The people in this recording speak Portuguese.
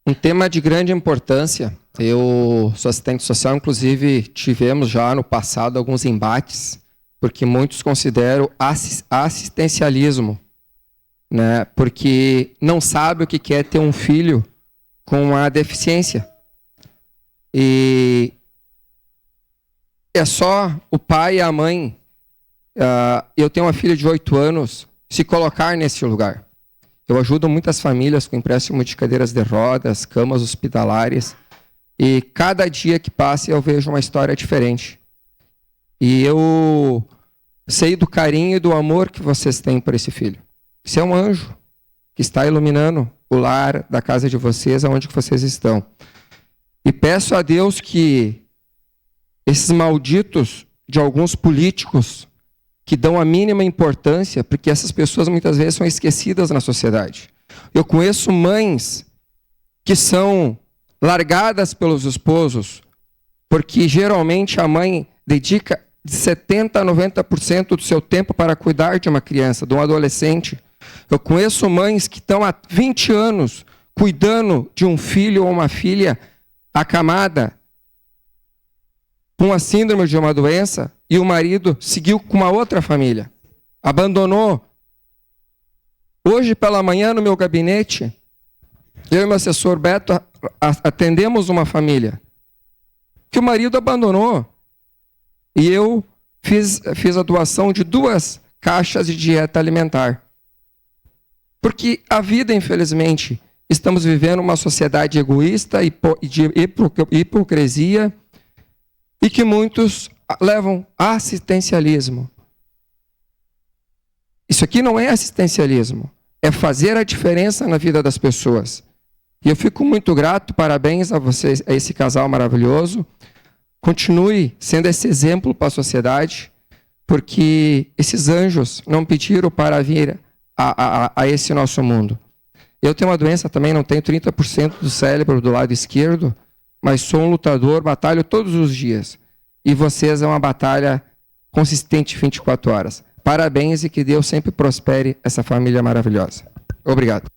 Um tema de grande importância. Eu sou assistente social, inclusive tivemos já no passado alguns embates, porque muitos consideram assistencialismo, né? Porque não sabe o que é ter um filho com uma deficiência. E é só o pai e a mãe, eu tenho uma filha de 8 anos, se colocar nesse lugar. Eu ajudo muitas famílias com empréstimo de cadeiras de rodas, camas hospitalares, e cada dia que passa eu vejo uma história diferente. E eu sei do carinho e do amor que vocês têm por esse filho. Você é um anjo que está iluminando o lar da casa de vocês, aonde vocês estão. E peço a Deus que esses malditos de alguns políticos que dão a mínima importância, porque essas pessoas muitas vezes são esquecidas na sociedade. Eu conheço mães que são largadas pelos esposos, porque geralmente a mãe dedica de 70% a 90% do seu tempo para cuidar de uma criança, de um adolescente. Eu conheço mães que estão há 20 anos cuidando de um filho ou uma filha acamada, com a síndrome de uma doença, e o marido seguiu com uma outra família. Abandonou. Hoje pela manhã, no meu gabinete, eu e meu assessor Beto atendemos uma família que o marido abandonou. E eu fiz a doação de 2 caixas de dieta alimentar. Porque a vida, infelizmente, estamos vivendo uma sociedade egoísta e de hipocrisia, e que muitos levam assistencialismo. Isso aqui não é assistencialismo, é fazer a diferença na vida das pessoas. E eu fico muito grato, parabéns a vocês, a esse casal maravilhoso. Continue sendo esse exemplo para a sociedade, porque esses anjos não pediram para vir a esse nosso mundo. Eu tenho uma doença também, não tenho 30% do cérebro do lado esquerdo, mas sou um lutador, batalho todos os dias. E vocês é uma batalha consistente 24 horas. Parabéns e que Deus sempre prospere essa família maravilhosa. Obrigado.